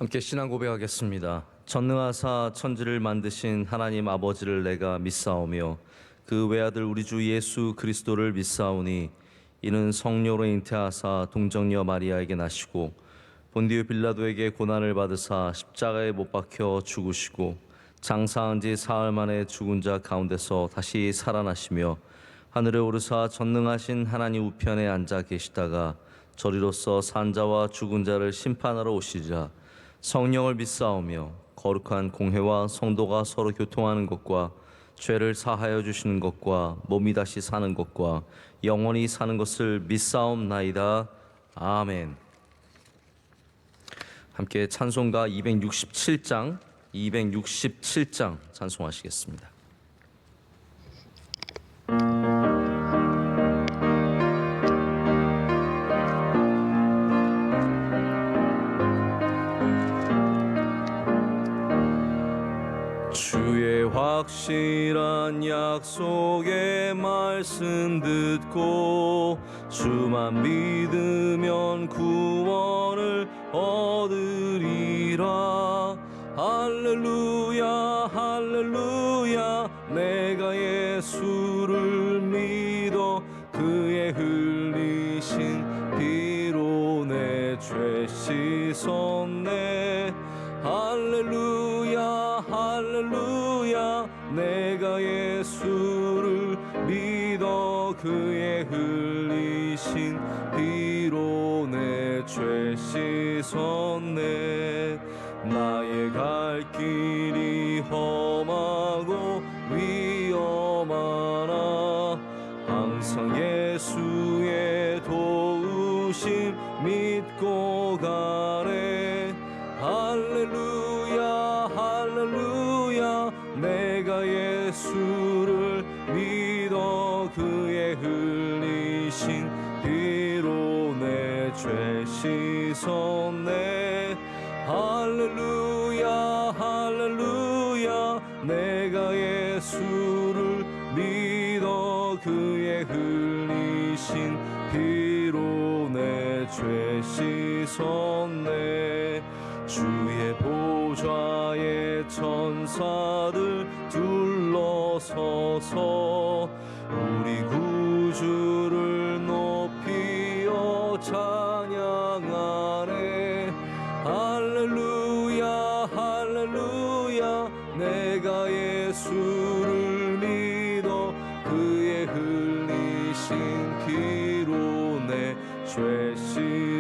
함께 신앙 고백하겠습니다. 전능하사 천지를 만드신 하나님 아버지를 내가 믿사오며 그 외아들 우리 주 예수 그리스도를 믿사오니 이는 성령으로 잉태하사 동정녀 마리아에게 나시고 본디오 빌라도에게 고난을 받으사 십자가에 못 박혀 죽으시고 장사한 지 사흘 만에 죽은 자 가운데서 다시 살아나시며 하늘에 오르사 전능하신 하나님 우편에 앉아 계시다가 저리로서 산자와 죽은 자를 심판하러 오시리라. 성령을 믿사오며 거룩한 공회와 성도가 서로 교통하는 것과 죄를 사하여 주시는 것과 몸이 다시 사는 것과 영원히 사는 것을 믿사옵나이다. 아멘. 함께 찬송가 267장 찬송하시겠습니다. 주의 확실한 약속의 말씀 듣고 주만 믿으면 구원을 얻으리라. 할렐루야 할렐루야 내가 예수를 믿어 그의 흘리신 피로 내 죄 씻었네. 할렐루야 할렐루야 내가 예수를 믿어 그의 흘리신 피로 내 죄 씻었네. 나의 갈 길이 험하고 위험하나 항상 예수의 도우심 믿고 가네. 할렐루야 할렐루야 내가 예수를 믿어 그의 흘리신 피로 내 죄 씻었네. 할렐루야 할렐루야 내가 예수를 믿어 그의 흘리신 피로 내 죄 씻었네. 주의 보좌에 천사들 둘러서서 우리 구주를 높이어 찬양하네. 할렐루야 할렐루야 내가 예수를 믿어 그의 흘리신 피로 내 죄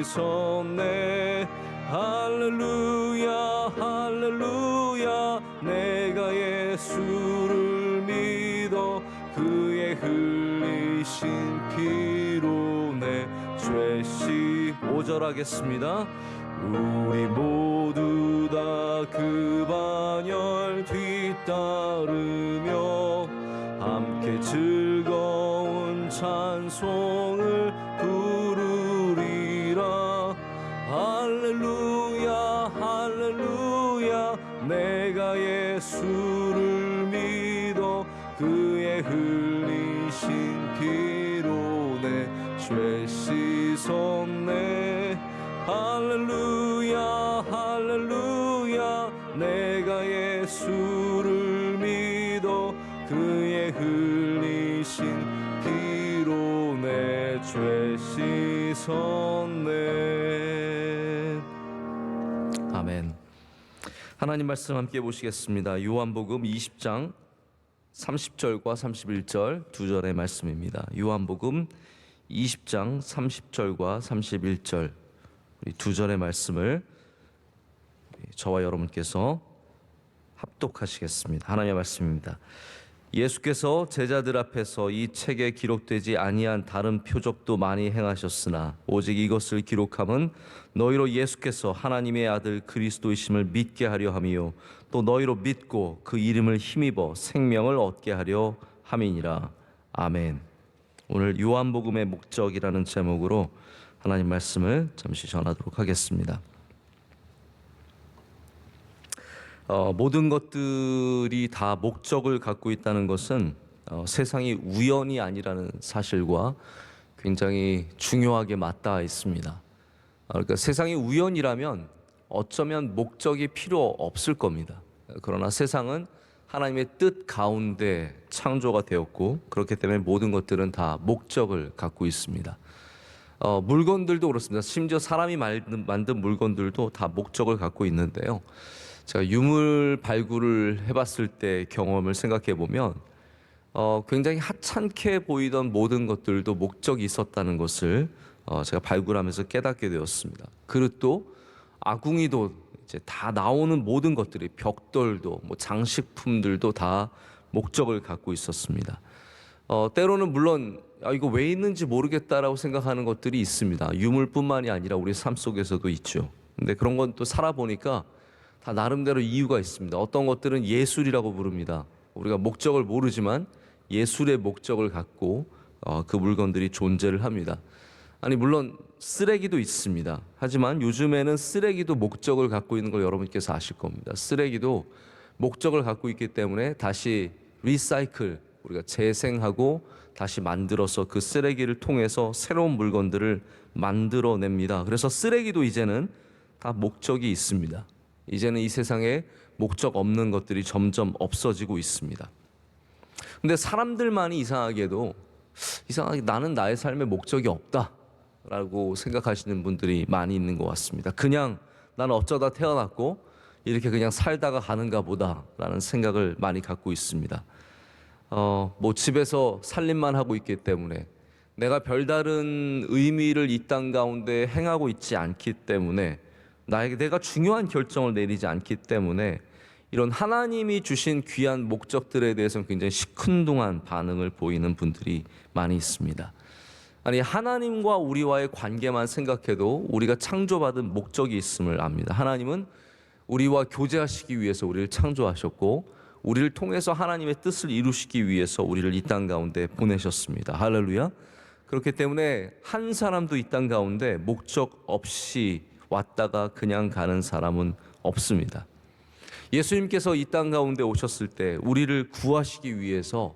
씻었네. 할렐루야 할렐루야 내가 예수를 믿어 그의 흘리신 피로 내 죄 씻. 5절 하겠습니다. 우리 모두 다 그 반열 뒤따르며 함께 즐거운 찬송을 부르리라. 할렐루야 할렐루야 내가 예수를 믿어 그의 흘리신 피로 내 죄 씻었네. 할렐루야 할렐루야 내가 예수를 믿어 그의 흘리신 피로 내 죄 씻었네. 아멘. 하나님 말씀 함께 보시겠습니다. 요한복음 20장 30절과 31절 두 절의 말씀입니다. 요한복음 20장 30절과 31절 두 절의 말씀을 저와 여러분께서 합독하시겠습니다. 하나님의 말씀입니다. 예수께서 제자들 앞에서 이 책에 기록되지 아니한 다른 표적도 많이 행하셨으나 오직 이것을 기록함은 너희로 예수께서 하나님의 아들 그리스도이심을 믿게 하려 함이요 또 너희로 믿고 그 이름을 힘입어 생명을 얻게 하려 함이니라. 아멘. 오늘 요한복음의 목적이라는 제목으로 하나님 말씀을 잠시 전하도록 하겠습니다. 모든 것들이 다 목적을 갖고 있다는 것은 세상이 우연이 아니라는 사실과 굉장히 중요하게 맞닿아 있습니다. 그러니까 세상이 우연이라면 어쩌면 목적이 필요 없을 겁니다. 그러나 세상은 하나님의 뜻 가운데 창조가 되었고, 그렇기 때문에 모든 것들은 다 목적을 갖고 있습니다. 물건들도 그렇습니다. 심지어 사람이 만든 물건들도 다 목적을 갖고 있는데요. 제가 유물 발굴을 해봤을 때 경험을 생각해 보면 굉장히 하찮게 보이던 모든 것들도 목적이 있었다는 것을 제가 발굴하면서 깨닫게 되었습니다. 그릇도 아궁이도 이제 다 나오는 모든 것들이, 벽돌도 뭐 장식품들도 다 목적을 갖고 있었습니다. 때로는 물론 이거 왜 있는지 모르겠다라고 생각하는 것들이 있습니다. 유물뿐만이 아니라 우리 삶 속에서도 있죠. 근데 그런 건 또 살아보니까 다 나름대로 이유가 있습니다. 어떤 것들은 예술이라고 부릅니다. 우리가 목적을 모르지만 예술의 목적을 갖고 그 물건들이 존재를 합니다. 아니 물론 쓰레기도 있습니다. 하지만 요즘에는 쓰레기도 목적을 갖고 있는 걸 여러분께서 아실 겁니다. 쓰레기도 목적을 갖고 있기 때문에 다시 리사이클, 우리가 재생하고 다시 만들어서 그 쓰레기를 통해서 새로운 물건들을 만들어냅니다. 그래서 쓰레기도 이제는 다 목적이 있습니다. 이제는 이 세상에 목적 없는 것들이 점점 없어지고 있습니다. 근데 사람들만이 이상하게 나는 나의 삶에 목적이 없다라고 생각하시는 분들이 많이 있는 것 같습니다. 그냥 나는 어쩌다 태어났고 이렇게 그냥 살다가 가는가 보다라는 생각을 많이 갖고 있습니다. 뭐 집에서 살림만 하고 있기 때문에, 내가 별다른 의미를 이 땅 가운데 행하고 있지 않기 때문에, 나에게 내가 중요한 결정을 내리지 않기 때문에 이런 하나님이 주신 귀한 목적들에 대해서는 굉장히 시큰둥한 반응을 보이는 분들이 많이 있습니다. 아니 하나님과 우리와의 관계만 생각해도 우리가 창조받은 목적이 있음을 압니다. 하나님은 우리와 교제하시기 위해서 우리를 창조하셨고, 우리를 통해서 하나님의 뜻을 이루시기 위해서 우리를 이 땅 가운데 보내셨습니다. 할렐루야. 그렇기 때문에 한 사람도 이 땅 가운데 목적 없이 왔다가 그냥 가는 사람은 없습니다. 예수님께서 이 땅 가운데 오셨을 때 우리를 구하시기 위해서,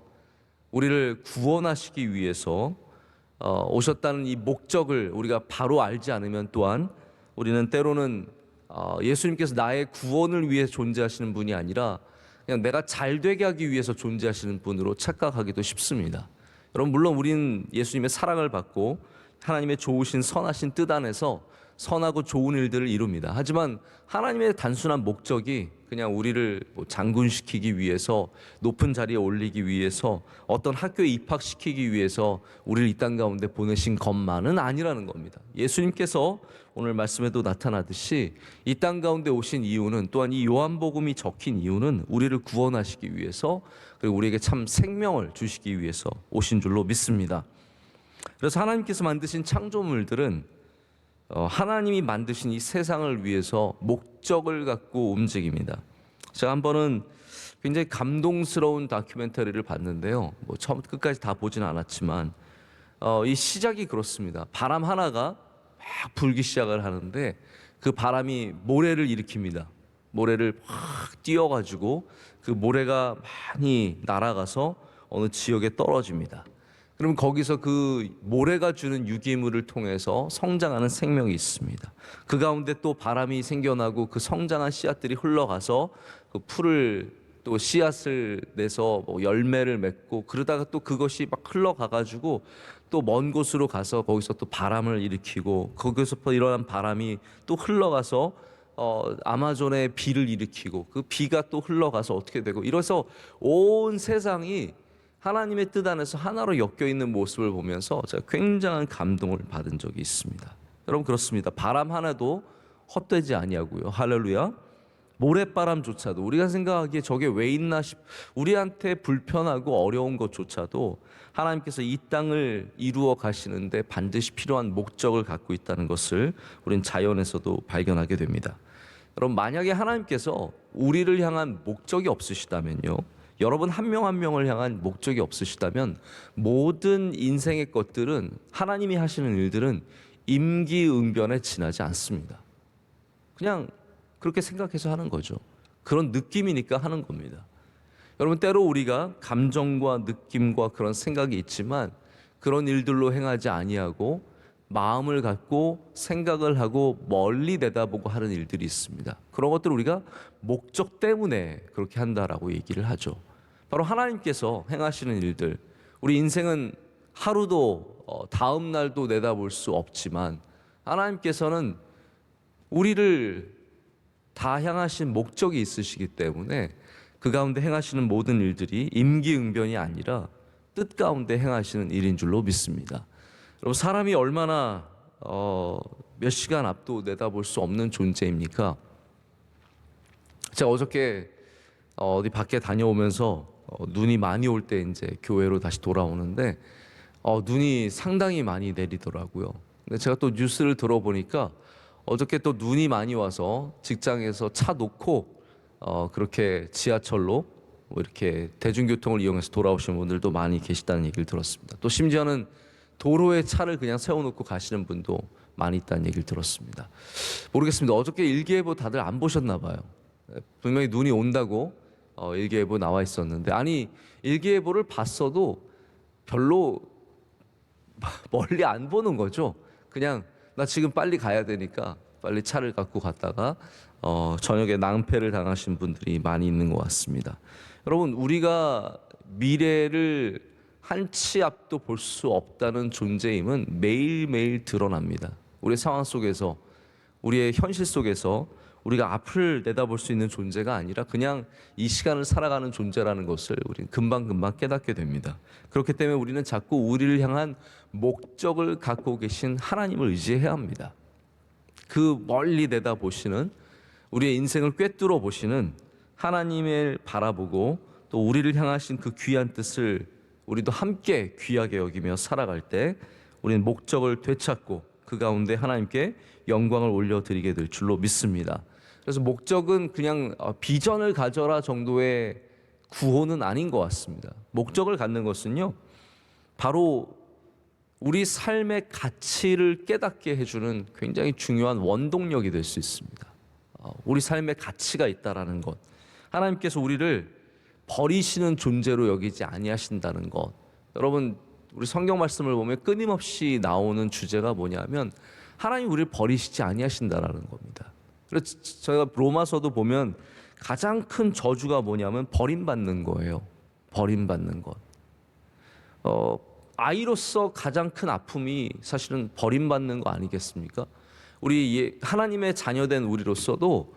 우리를 구원하시기 위해서 오셨다는 이 목적을 우리가 바로 알지 않으면, 또한 우리는 때로는 예수님께서 나의 구원을 위해 존재하시는 분이 아니라 그냥 내가 잘 되게 하기 위해서 존재하시는 분으로 착각하기도 쉽습니다. 여러분 물론 우리는 예수님의 사랑을 받고 하나님의 좋으신 선하신 뜻 안에서 선하고 좋은 일들을 이룹니다. 하지만 하나님의 단순한 목적이 그냥 우리를 장군시키기 위해서, 높은 자리에 올리기 위해서, 어떤 학교에 입학시키기 위해서 우리를 이 땅 가운데 보내신 것만은 아니라는 겁니다. 예수님께서 오늘 말씀에도 나타나듯이 이 땅 가운데 오신 이유는, 또한 이 요한복음이 적힌 이유는 우리를 구원하시기 위해서, 그리고 우리에게 참 생명을 주시기 위해서 오신 줄로 믿습니다. 그래서 하나님께서 만드신 창조물들은 하나님이 만드신 이 세상을 위해서 목적을 갖고 움직입니다. 제가 한 번은 굉장히 감동스러운 다큐멘터리를 봤는데요. 뭐 처음부터 끝까지 다 보지는 않았지만 이 시작이 그렇습니다. 바람 하나가 막 불기 시작을 하는데 그 바람이 모래를 일으킵니다. 모래를 확 띄워가지고 그 모래가 많이 날아가서 어느 지역에 떨어집니다. 그럼 거기서 그 모래가 주는 유기물을 통해서 성장하는 생명이 있습니다. 그 가운데 또 바람이 생겨나고 그 성장한 씨앗들이 흘러가서 그 풀을, 또 씨앗을 내서 뭐 열매를 맺고, 그러다가 또 그것이 막 흘러가가지고 또 먼 곳으로 가서 거기서 또 바람을 일으키고, 거기서 일어난 바람이 또 흘러가서 아마존의 비를 일으키고, 그 비가 또 흘러가서 어떻게 되고, 이래서 온 세상이 하나님의 뜻 안에서 하나로 엮여 있는 모습을 보면서 제가 굉장한 감동을 받은 적이 있습니다. 여러분 그렇습니다. 바람 하나도 헛되지 아니하고요. 할렐루야. 모래바람조차도 우리가 생각하기에 저게 왜 있나 우리한테 불편하고 어려운 것조차도 하나님께서 이 땅을 이루어 가시는데 반드시 필요한 목적을 갖고 있다는 것을 우리는 자연에서도 발견하게 됩니다. 여러분 만약에 하나님께서 우리를 향한 목적이 없으시다면요, 여러분 한 명 한 명을 향한 목적이 없으시다면 모든 인생의 것들은, 하나님이 하시는 일들은 임기응변에 지나지 않습니다. 그냥 그렇게 생각해서 하는 거죠. 그런 느낌이니까 하는 겁니다. 여러분 때로 우리가 감정과 느낌과 그런 생각이 있지만 그런 일들로 행하지 아니하고 마음을 갖고 생각을 하고 멀리 내다보고 하는 일들이 있습니다. 그런 것들을 우리가 목적 때문에 그렇게 한다라고 얘기를 하죠. 바로 하나님께서 행하시는 일들, 우리 인생은 하루도 다음 날도 내다볼 수 없지만 하나님께서는 우리를 다 향하신 목적이 있으시기 때문에 그 가운데 행하시는 모든 일들이 임기응변이 아니라 뜻 가운데 행하시는 일인 줄로 믿습니다. 여러분, 사람이 얼마나 몇 시간 앞도 내다볼 수 없는 존재입니까? 제가 어저께 어디 밖에 다녀오면서 눈이 많이 올 때 이제 교회로 다시 돌아오는데 눈이 상당히 많이 내리더라고요. 근데 제가 또 뉴스를 들어보니까 어저께 또 눈이 많이 와서 직장에서 차 놓고 그렇게 지하철로 뭐 이렇게 대중교통을 이용해서 돌아오시는 분들도 많이 계시다는 얘기를 들었습니다. 또 심지어는 도로에 차를 그냥 세워놓고 가시는 분도 많이 있다는 얘기를 들었습니다. 모르겠습니다. 어저께 일기예보 다들 안 보셨나 봐요. 분명히 눈이 온다고 일기예보 나와 있었는데, 아니 일기예보를 봤어도 별로 멀리 안 보는 거죠. 그냥 나 지금 빨리 가야 되니까 빨리 차를 갖고 갔다가 저녁에 낭패를 당하신 분들이 많이 있는 것 같습니다. 여러분, 우리가 미래를 한 치 앞도 볼 수 없다는 존재임은 매일매일 드러납니다. 우리의 상황 속에서, 우리의 현실 속에서 우리가 앞을 내다볼 수 있는 존재가 아니라 그냥 이 시간을 살아가는 존재라는 것을 우리는 금방금방 깨닫게 됩니다. 그렇기 때문에 우리는 자꾸 우리를 향한 목적을 갖고 계신 하나님을 의지해야 합니다. 그 멀리 내다보시는, 우리의 인생을 꿰뚫어 보시는 하나님을 바라보고 또 우리를 향하신 그 귀한 뜻을 우리도 함께 귀하게 여기며 살아갈 때 우리는 목적을 되찾고 그 가운데 하나님께 영광을 올려드리게 될 줄로 믿습니다. 그래서 목적은 그냥 비전을 가져라 정도의 구호는 아닌 것 같습니다. 목적을 갖는 것은요, 바로 우리 삶의 가치를 깨닫게 해주는 굉장히 중요한 원동력이 될 수 있습니다. 우리 삶의 가치가 있다라는 것, 하나님께서 우리를 버리시는 존재로 여기지 아니하신다는 것. 여러분, 우리 성경 말씀을 보면 끊임없이 나오는 주제가 뭐냐면 하나님 우리를 버리시지 아니하신다라는 겁니다. 그래서 저희가 로마서도 보면 가장 큰 저주가 뭐냐면 버림받는 거예요. 버림받는 것. 아이로서 가장 큰 아픔이 사실은 버림받는 거 아니겠습니까? 우리 하나님의 자녀된 우리로서도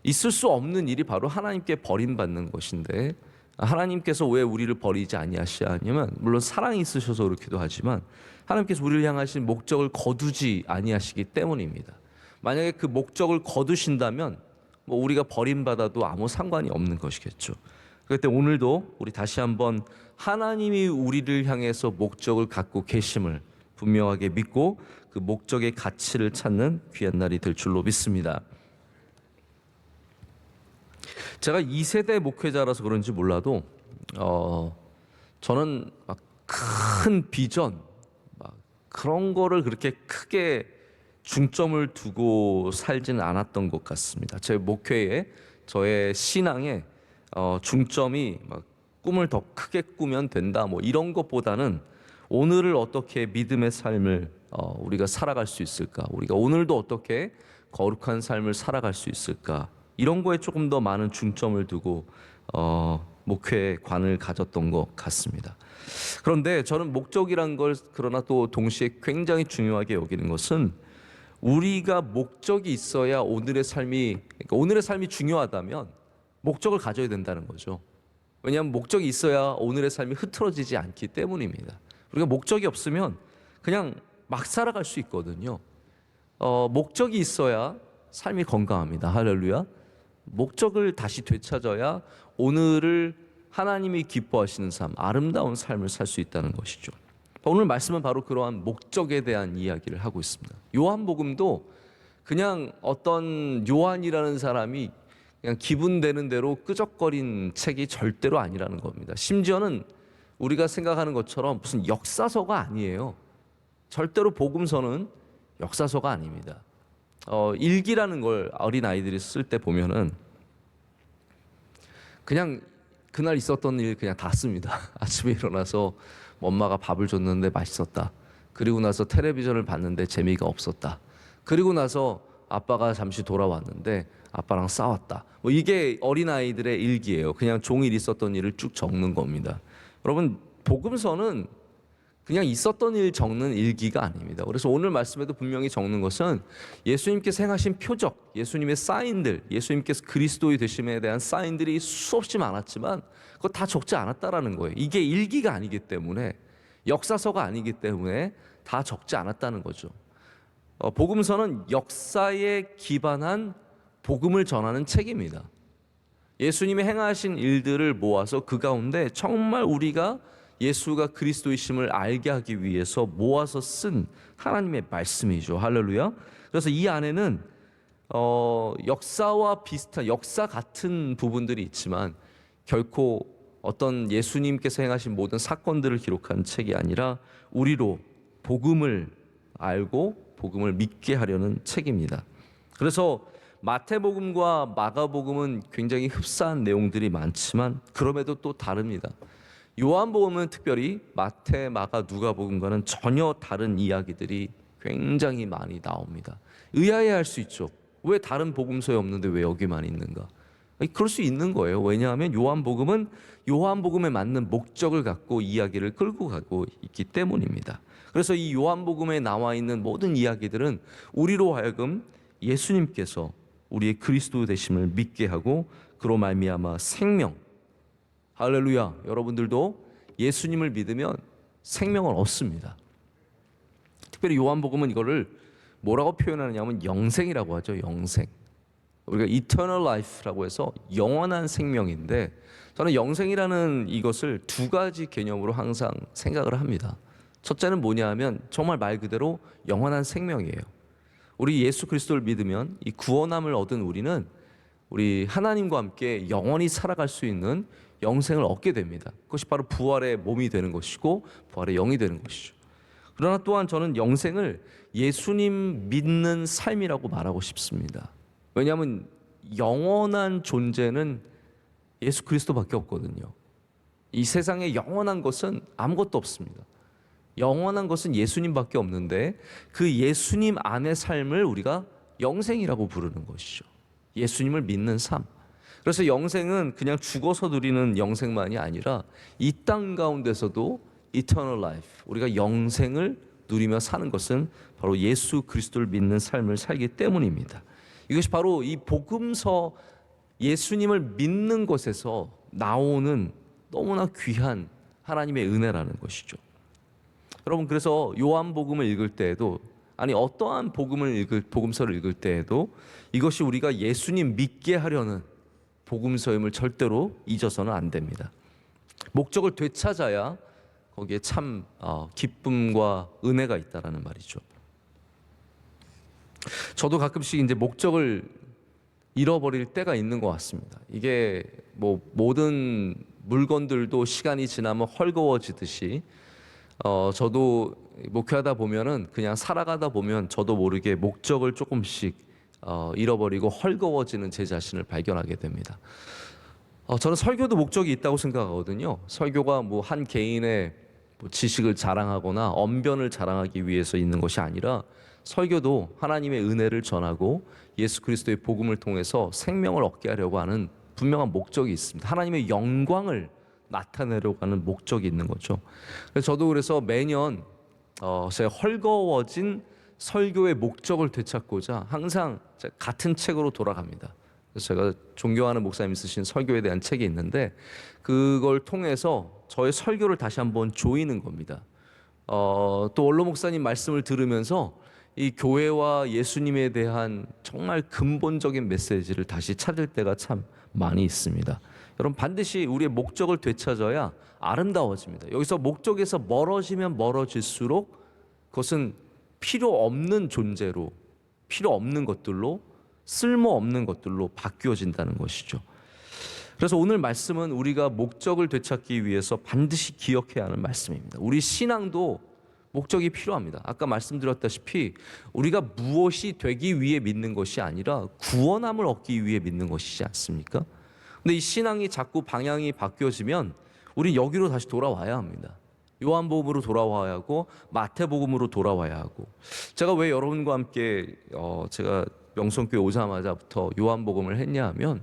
있을 수 없는 일이 바로 하나님께 버림받는 것인데, 하나님께서 왜 우리를 버리지 아니하시냐면, 물론 사랑이 있으셔서 그렇기도 하지만 하나님께서 우리를 향하신 목적을 거두지 아니하시기 때문입니다. 만약에 그 목적을 거두신다면 뭐 우리가 버림받아도 아무 상관이 없는 것이겠죠. 그럴 때 오늘도 우리 다시 한번 하나님이 우리를 향해서 목적을 갖고 계심을 분명하게 믿고 그 목적의 가치를 찾는 귀한 날이 될 줄로 믿습니다. 제가 2세대 목회자라서 그런지 몰라도 저는 막 큰 비전 막 그런 거를 그렇게 크게 중점을 두고 살지는 않았던 것 같습니다. 제 목회에, 저의 신앙에 중점이 막 꿈을 더 크게 꾸면 된다 뭐 이런 것보다는 오늘을 어떻게 믿음의 삶을 우리가 살아갈 수 있을까, 우리가 오늘도 어떻게 거룩한 삶을 살아갈 수 있을까, 이런 거에 조금 더 많은 중점을 두고 목회에 관을 가졌던 것 같습니다. 그런데 저는 목적이란 걸 그러나 또 동시에 굉장히 중요하게 여기는 것은 우리가 목적이 있어야 오늘의 삶이, 그러니까 오늘의 삶이 중요하다면 목적을 가져야 된다는 거죠. 왜냐하면 목적이 있어야 오늘의 삶이 흐트러지지 않기 때문입니다. 우리가 목적이 없으면 그냥 막 살아갈 수 있거든요. 목적이 있어야 삶이 건강합니다. 할렐루야. 목적을 다시 되찾아야 오늘을 하나님이 기뻐하시는 삶, 아름다운 삶을 살 수 있다는 것이죠. 오늘 말씀은 바로 그러한 목적에 대한 이야기를 하고 있습니다. 요한복음도 그냥 어떤 요한이라는 사람이 그냥 기분 되는 대로 끄적거린 책이 절대로 아니라는 겁니다. 심지어는 우리가 생각하는 것처럼 무슨 역사서가 아니에요. 절대로 복음서는 역사서가 아닙니다. 일기라는 걸 어린 아이들이 쓸 때 보면은 그냥 그날 있었던 일 그냥 다 씁니다. 아침에 일어나서 엄마가 밥을 줬는데 맛있었다. 그리고 나서 텔레비전을 봤는데 재미가 없었다. 그리고 나서 아빠가 잠시 돌아왔는데 아빠랑 싸웠다. 뭐 이게 어린아이들의 일기예요. 그냥 종일 있었던 일을 쭉 적는 겁니다. 여러분, 복음서는 그냥 있었던 일 적는 일기가 아닙니다. 그래서 오늘 말씀에도 분명히 적는 것은 예수님께서 행하신 표적, 예수님의 사인들, 예수님께서 그리스도의 되심에 대한 사인들이 수없이 많았지만 그거 다 적지 않았다라는 거예요. 이게 일기가 아니기 때문에, 역사서가 아니기 때문에 다 적지 않았다는 거죠. 복음서는 역사에 기반한 복음을 전하는 책입니다. 예수님이 행하신 일들을 모아서 그 가운데 정말 우리가 예수가 그리스도이심을 알게 하기 위해서 모아서 쓴 하나님의 말씀이죠. 할렐루야. 그래서 이 안에는 역사와 비슷한, 역사 같은 부분들이 있지만 결코 어떤 예수님께서 행하신 모든 사건들을 기록한 책이 아니라 우리로 복음을 알고 복음을 믿게 하려는 책입니다. 그래서 마태복음과 마가복음은 굉장히 흡사한 내용들이 많지만 그럼에도 또 다릅니다. 요한복음은 특별히 마태, 마가, 누가복음과는 전혀 다른 이야기들이 굉장히 많이 나옵니다. 의아해할 수 있죠. 왜 다른 복음서에 없는데 왜 여기만 있는가? 그럴 수 있는 거예요. 왜냐하면 요한복음은 요한복음에 맞는 목적을 갖고 이야기를 끌고 가고 있기 때문입니다. 그래서 이 요한복음에 나와 있는 모든 이야기들은 우리로 하여금 예수님께서 우리의 그리스도 되심을 믿게 하고 그로 말미암아 생명, 할렐루야, 여러분들도 예수님을 믿으면 생명을 얻습니다. 특별히 요한복음은 이거를 뭐라고 표현하느냐면 영생이라고 하죠. 영생. 우리가 eternal life라고 해서 영원한 생명인데, 저는 영생이라는 이것을 두 가지 개념으로 항상 생각을 합니다. 첫째는 뭐냐 하면 정말 말 그대로 영원한 생명이에요. 우리 예수 그리스도를 믿으면 이 구원함을 얻은 우리는 우리 하나님과 함께 영원히 살아갈 수 있는 영생을 얻게 됩니다. 그것이 바로 부활의 몸이 되는 것이고 부활의 영이 되는 것이죠. 그러나 또한 저는 영생을 예수님 믿는 삶이라고 말하고 싶습니다. 왜냐하면 영원한 존재는 예수 그리스도밖에 없거든요. 이 세상에 영원한 것은 아무것도 없습니다. 영원한 것은 예수님밖에 없는데 그 예수님 안의 삶을 우리가 영생이라고 부르는 것이죠. 예수님을 믿는 삶. 그래서 영생은 그냥 죽어서 누리는 영생만이 아니라 이 땅 가운데서도 eternal life, 우리가 영생을 누리며 사는 것은 바로 예수 그리스도를 믿는 삶을 살기 때문입니다. 이것이 바로 이 복음서, 예수님을 믿는 것에서 나오는 너무나 귀한 하나님의 은혜라는 것이죠. 여러분, 그래서 요한복음을 읽을 때에도, 아니 어떠한 복음서를 읽을 때에도 이것이 우리가 예수님 믿게 하려는 복음서임을 절대로 잊어서는 안 됩니다. 목적을 되찾아야 거기에 참 기쁨과 은혜가 있다라는 말이죠. 저도 가끔씩 이제 목적을 잃어버릴 때가 있는 것 같습니다. 이게 뭐 모든 물건들도 시간이 지나면 헐거워지듯이 저도 목회하다 보면은 그냥 살아가다 보면 저도 모르게 목적을 조금씩 잃어버리고 헐거워지는 제 자신을 발견하게 됩니다. 저는 설교도 목적이 있다고 생각하거든요. 설교가 뭐 한 개인의 지식을 자랑하거나 언변을 자랑하기 위해서 있는 것이 아니라 설교도 하나님의 은혜를 전하고 예수 그리스도의 복음을 통해서 생명을 얻게 하려고 하는 분명한 목적이 있습니다. 하나님의 영광을 나타내려고 하는 목적이 있는 거죠. 그래서 매년 제가 헐거워진 설교의 목적을 되찾고자 항상 같은 책으로 돌아갑니다. 그래서 제가 존경하는 목사님이 쓰신 설교에 대한 책이 있는데 그걸 통해서 저의 설교를 다시 한번 조이는 겁니다. 또 원로 목사님 말씀을 들으면서 이 교회와 예수님에 대한 정말 근본적인 메시지를 다시 찾을 때가 참 많이 있습니다. 여러분, 반드시 우리의 목적을 되찾아야 아름다워집니다. 여기서 목적에서 멀어지면 멀어질수록 그것은 필요 없는 존재로, 필요 없는 것들로, 쓸모없는 것들로 바뀌어진다는 것이죠. 그래서 오늘 말씀은 우리가 목적을 되찾기 위해서 반드시 기억해야 하는 말씀입니다. 우리 신앙도 목적이 필요합니다. 아까 말씀드렸다시피 우리가 무엇이 되기 위해 믿는 것이 아니라 구원함을 얻기 위해 믿는 것이지 않습니까? 근데 이 신앙이 자꾸 방향이 바뀌어지면 우리 여기로 다시 돌아와야 합니다. 요한복음으로 돌아와야 하고 마태복음으로 돌아와야 하고, 제가 왜 여러분과 함께 제가 명성교회 오자마자부터 요한복음을 했냐 하면,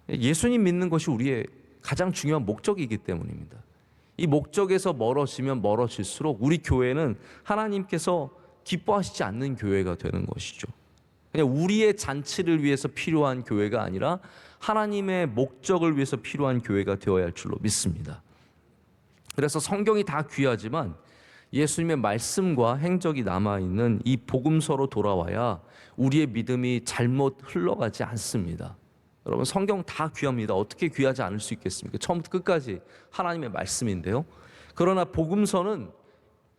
예수님 믿는 것이 우리의 가장 중요한 목적이기 때문입니다. 이 목적에서 멀어지면 멀어질수록 우리 교회는 하나님께서 기뻐하시지 않는 교회가 되는 것이죠. 그냥 우리의 잔치를 위해서 필요한 교회가 아니라 하나님의 목적을 위해서 필요한 교회가 되어야 할 줄로 믿습니다. 그래서 성경이 다 귀하지만 예수님의 말씀과 행적이 남아있는 이 복음서로 돌아와야 우리의 믿음이 잘못 흘러가지 않습니다. 여러분, 성경 다 귀합니다. 어떻게 귀하지 않을 수 있겠습니까? 처음부터 끝까지 하나님의 말씀인데요. 그러나 복음서는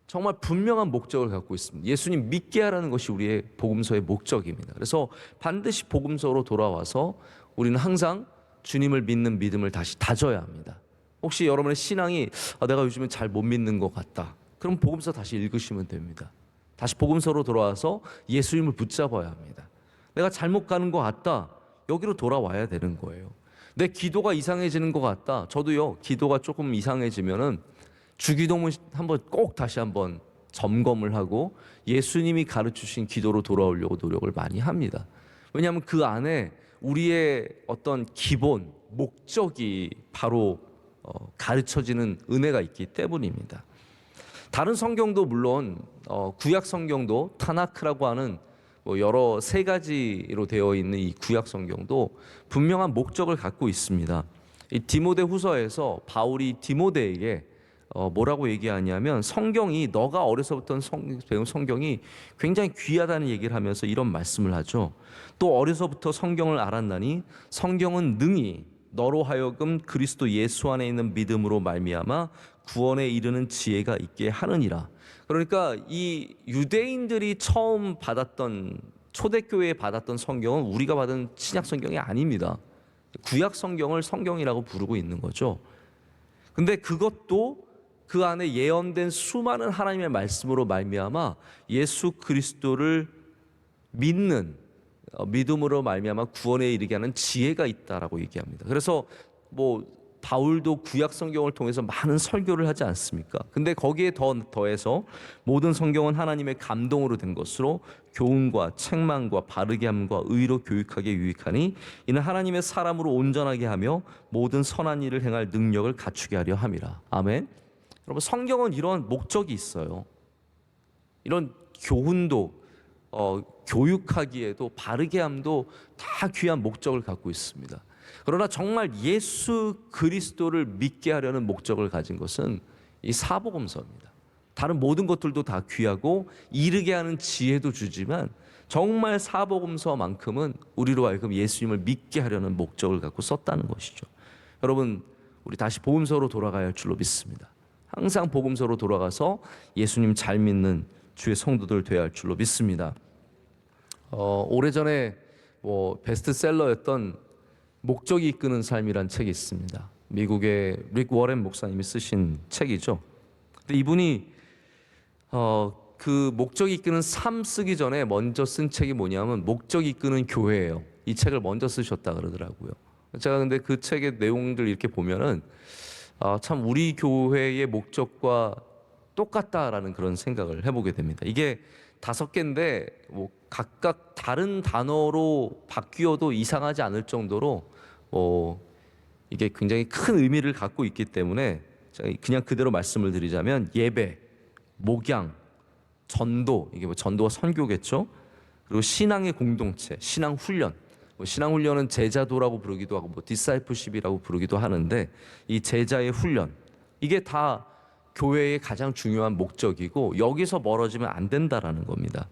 정말 분명한 목적을 갖고 있습니다. 예수님 믿게 하라는 것이 우리의 복음서의 목적입니다. 그래서 반드시 복음서로 돌아와서 우리는 항상 주님을 믿는 믿음을 다시 다져야 합니다. 혹시 여러분의 신앙이 내가 요즘엔 잘 못 믿는 것 같다, 그럼 복음서 다시 읽으시면 됩니다. 다시 복음서로 돌아와서 예수님을 붙잡아야 합니다. 내가 잘못 가는 것 같다, 여기로 돌아와야 되는 거예요. 내 기도가 이상해지는 것 같다, 저도요, 기도가 조금 이상해지면은 주기도문 꼭 다시 한번 점검을 하고 예수님이 가르치신 기도로 돌아오려고 노력을 많이 합니다. 왜냐하면 그 안에 우리의 어떤 기본 목적이 바로 가르쳐지는 은혜가 있기 때문입니다. 다른 성경도 물론 구약 성경도 타나크라고 하는 여러 세 가지로 되어 있는 이 구약 성경도 분명한 목적을 갖고 있습니다. 이 디모데 후서에서 바울이 디모데에게 뭐라고 얘기하냐면, 성경이 너가 어려서부터 배운 성경이 굉장히 귀하다는 얘기를 하면서 이런 말씀을 하죠. 또 어려서부터 성경을 알았나니 성경은 능히 너로 하여금 그리스도 예수 안에 있는 믿음으로 말미암아 구원에 이르는 지혜가 있게 하느니라. 그러니까 이 유대인들이 처음 받았던, 초대교회에 받았던 성경은 우리가 받은 신약 성경이 아닙니다. 구약 성경을 성경이라고 부르고 있는 거죠. 근데 그것도 그 안에 예언된 수많은 하나님의 말씀으로 말미암아 예수 그리스도를 믿는 믿음으로 말미암아 구원에 이르게 하는 지혜가 있다라고 얘기합니다. 그래서 바울도 구약 성경을 통해서 많은 설교를 하지 않습니까? 근데 거기에 더해서 모든 성경은 하나님의 감동으로 된 것으로 교훈과 책망과 바르게 함과 의로 교육하게 유익하니 이는 하나님의 사람으로 온전하게 하며 모든 선한 일을 행할 능력을 갖추게 하려 함이라. 아멘. 여러분, 성경은 이런 목적이 있어요. 이런 교훈도 교육하기에도 바르게 함도 다 귀한 목적을 갖고 있습니다. 그러나 정말 예수 그리스도를 믿게 하려는 목적을 가진 것은 이 사복음서입니다. 다른 모든 것들도 다 귀하고 이르게 하는 지혜도 주지만 정말 사복음서만큼은 우리로 하여금 예수님을 믿게 하려는 목적을 갖고 썼다는 것이죠. 여러분, 우리 다시 복음서로 돌아가야 할 줄로 믿습니다. 항상 복음서로 돌아가서 예수님 잘 믿는 주의 성도들 되어야 할 줄로 믿습니다. 오래전에 베스트셀러였던 목적이 이끄는 삶이란 책이 있습니다. 미국의 릭 워렌 목사님이 쓰신 책이죠. 근데 이분이 그 목적이 이끄는 삶 쓰기 전에 먼저 쓴 책이 뭐냐면 목적이 이끄는 교회예요. 이 책을 먼저 쓰셨다 그러더라고요. 제가 근데 그 책의 내용들 이렇게 보면은 참 우리 교회의 목적과 똑같다라는 그런 생각을 해보게 됩니다. 이게 5개인데 각각 다른 단어로 바뀌어도 이상하지 않을 정도로 이게 굉장히 큰 의미를 갖고 있기 때문에 그냥 그대로 말씀을 드리자면, 예배, 목양, 전도, 이게 전도와 선교겠죠. 그리고 신앙의 공동체, 신앙 훈련. 신앙 훈련은 제자도라고 부르기도 하고 디사이플십이라고 부르기도 하는데, 이 제자의 훈련, 이게 다 교회의 가장 중요한 목적이고 여기서 멀어지면 안 된다라는 겁니다.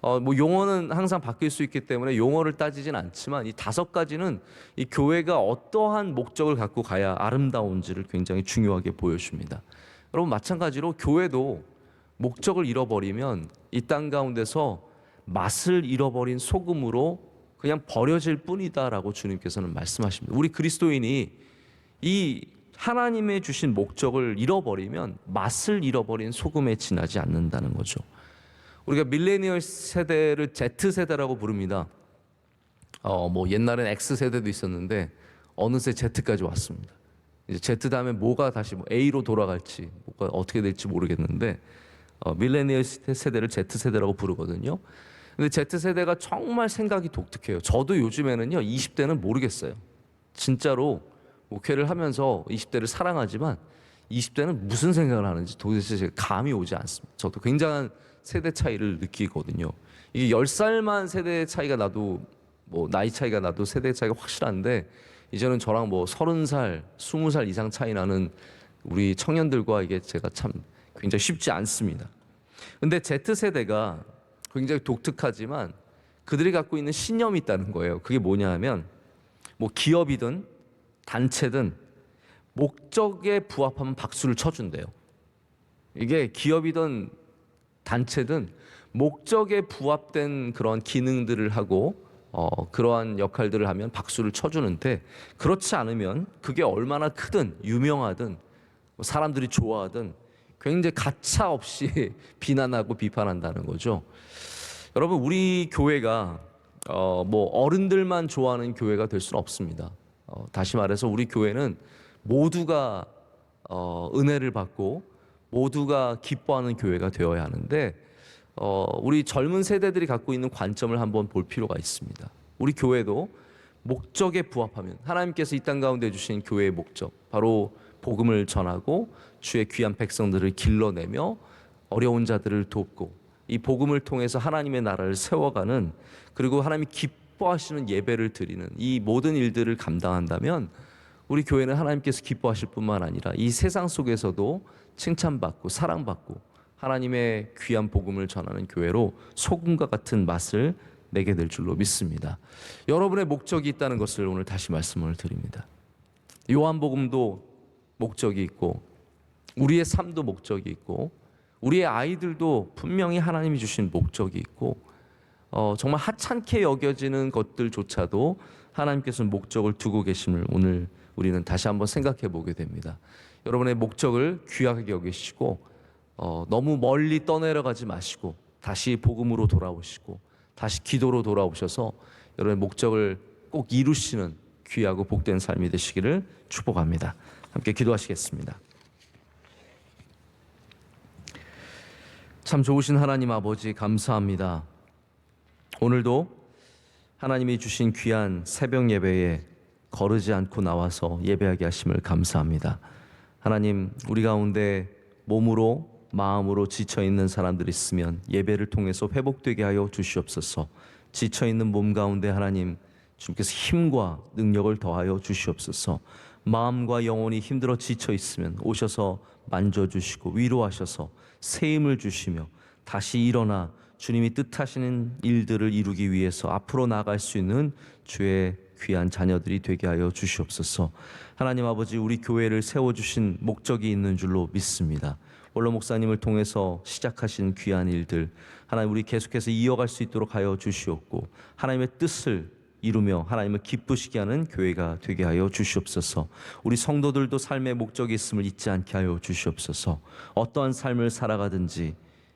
용어는 항상 바뀔 수 있기 때문에 용어를 따지진 않지만 이 5가지는 이 교회가 어떠한 목적을 갖고 가야 아름다운지를 굉장히 중요하게 보여줍니다. 여러분, 마찬가지로 교회도 목적을 잃어버리면 이 땅 가운데서 맛을 잃어버린 소금으로 그냥 버려질 뿐이다라고 주님께서는 말씀하십니다. 우리 그리스도인이 이 하나님의 주신 목적을 잃어버리면 맛을 잃어버린 소금에 지나지 않는다는 거죠. 우리가 밀레니얼 세대를 Z세대라고 부릅니다. 옛날엔 X세대도 있었는데 어느새 Z까지 왔습니다. 이제 Z 다음에 뭐가 다시 뭐 A로 돌아갈지 뭐가 어떻게 될지 모르겠는데 밀레니얼 세대를 Z세대라고 부르거든요. 근데 Z세대가 정말 생각이 독특해요. 저도 요즘에는요 20대는 모르겠어요. 진짜로 목회를 하면서 20대를 사랑하지만 20대는 무슨 생각을 하는지 도대체 제가 감이 오지 않습니다. 저도 굉장한 세대 차이를 느끼거든요. 이게 10살만 세대 차이가 나도 뭐 나이 차이가 나도 세대 차이가 확실한데 이제는 저랑 뭐 30살, 20살 이상 차이 나는 우리 청년들과 이게 제가 참 굉장히 쉽지 않습니다. 근데 Z세대가 굉장히 독특하지만 그들이 갖고 있는 신념이 있다는 거예요. 그게 뭐냐 하면 뭐 기업이든 단체든 목적에 부합하면 박수를 쳐준대요. 이게 기업이든 단체든 목적에 부합된 그런 기능들을 하고 그러한 역할들을 하면 박수를 쳐주는데 그렇지 않으면 그게 얼마나 크든 유명하든 사람들이 좋아하든 굉장히 가차 없이 비난하고 비판한다는 거죠. 여러분 우리 교회가 뭐 어른들만 좋아하는 교회가 될 수는 없습니다. 다시 말해서 우리 교회는 모두가 은혜를 받고 모두가 기뻐하는 교회가 되어야 하는데 우리 젊은 세대들이 갖고 있는 관점을 한번 볼 필요가 있습니다. 우리 교회도 목적에 부합하면 하나님께서 이 땅 가운데 주신 교회의 목적 바로 복음을 전하고 주의 귀한 백성들을 길러내며 어려운 자들을 돕고 이 복음을 통해서 하나님의 나라를 세워가는 그리고 하나님이 기뻐하시는 예배를 드리는 이 모든 일들을 감당한다면 우리 교회는 하나님께서 기뻐하실 뿐만 아니라 이 세상 속에서도 칭찬받고 사랑받고 하나님의 귀한 복음을 전하는 교회로 소금과 같은 맛을 내게 될 줄로 믿습니다. 여러분의 목적이 있다는 것을 오늘 다시 말씀을 드립니다. 요한복음도 목적이 있고 우리의 삶도 목적이 있고 우리의 아이들도 분명히 하나님이 주신 목적이 있고 정말 하찮게 여겨지는 것들조차도 하나님께서는 목적을 두고 계심을 오늘 우리는 다시 한번 생각해 보게 됩니다. 여러분의 목적을 귀하게 여기시고 너무 멀리 떠내려가지 마시고 다시 복음으로 돌아오시고 다시 기도로 돌아오셔서 여러분의 목적을 꼭 이루시는 귀하고 복된 삶이 되시기를 축복합니다. 함께 기도하시겠습니다. 참 좋으신 하나님 아버지 감사합니다. 오늘도 하나님이 주신 귀한 새벽 예배에 거르지 않고 나와서 예배하게 하심을 감사합니다. 하나님 우리 가운데 몸으로 마음으로 지쳐있는 사람들이 있으면 예배를 통해서 회복되게 하여 주시옵소서. 지쳐있는 몸 가운데 하나님 주님께서 힘과 능력을 더하여 주시옵소서. 마음과 영혼이 힘들어 지쳐있으면 오셔서 만져주시고 위로하셔서 새 힘을 주시며 다시 일어나 주님이 뜻하시는 일들을 이루기 위해서 앞으로 나아갈 수 있는 주의 귀한 자녀들이 되게 하여 주시옵소서. 하나님 아버지 우리 교회를 세워주신 목적이 있는 줄로 믿습니다. 원로 목사님을 통해서 시작하신 귀한 일들 하나님 우리 계속해서 이어갈 수 있도록 하여 주시옵고 하나님의 뜻을 이루며 하나님을 기쁘시게 하는 교회가 되게 하여 주시옵소서. 우리 성도들도 삶의 목적이 있음을 잊지 않게 하여 주시옵소서. 어떠한 삶을 살아가든지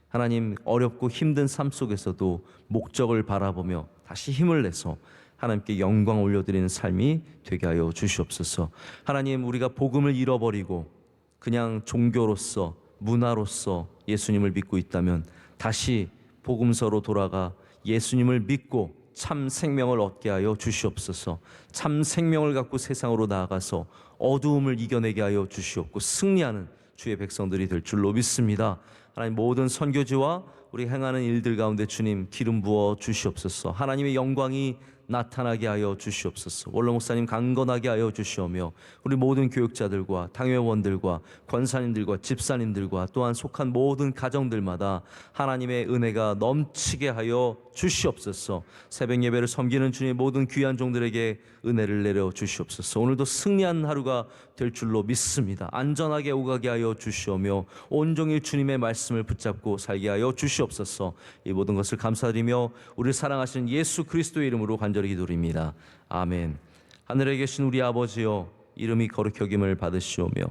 하나님 어렵고 힘든 삶 속에서도 목적을 바라보며 다시 힘을 내서 하나님께 영광 올려드리는 삶이 되게 하여 주시옵소서. 하나님 우리가 복음을 잃어버리고 그냥 종교로서 문화로서 예수님을 믿고 있다면 다시 복음서로 돌아가 예수님을 믿고 참 생명을 얻게 하여 주시옵소서. 참 생명을 갖고 세상으로 나아가서 어두움을 이겨내게 하여 주시옵고 승리하는 주의 백성들이 될 줄로 믿습니다. 하나님 모든 선교지와 우리 행하는 일들 가운데 주님 기름 부어 주시옵소서. 하나님의 영광이 나타나게 하여 주시옵소서. 원로 목사님 강건하게 하여 주시오며 우리 모든 교육자들과 당회원들과 권사님들과 집사님들과 또한 속한 모든 가정들마다 하나님의 은혜가 넘치게 하여 주시옵소서. 새벽 예배를 섬기는 주님의 모든 귀한 종들에게 은혜를 내려 주시옵소서. 오늘도 승리한 하루가 될 줄로 믿습니다. 안전하게 오가게 하여 주시오며 온종일 주님의 말씀을 붙잡고 살게 하여 주시옵소서. 이 모든 것을 감사드리며 우리를 사랑하시는 예수 그리스도의 이름으로 간절히 기도드립니다. 아멘. 하늘에 계신 우리 아버지여 이름이 거룩히 여김을 받으시오며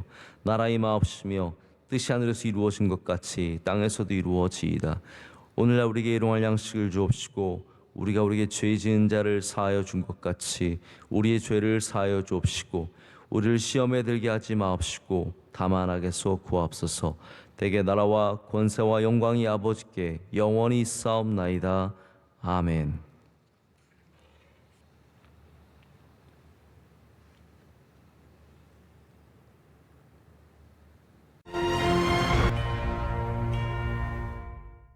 나라의 마옵시며 뜻이 하늘에서 이루어진 것 같이 땅에서도 이루어지이다. 오늘날 우리에게 일용할 양식을 주옵시고 우리가 우리에게 죄 지은 자를 사하여 준 것 같이 우리의 죄를 사하여 주옵시고 우리를 시험에 들게 하지 마옵시고 다만 악에서 구하옵소서. 대개 나라와 권세와 영광이 아버지께 영원히 있사옵나이다. 아멘.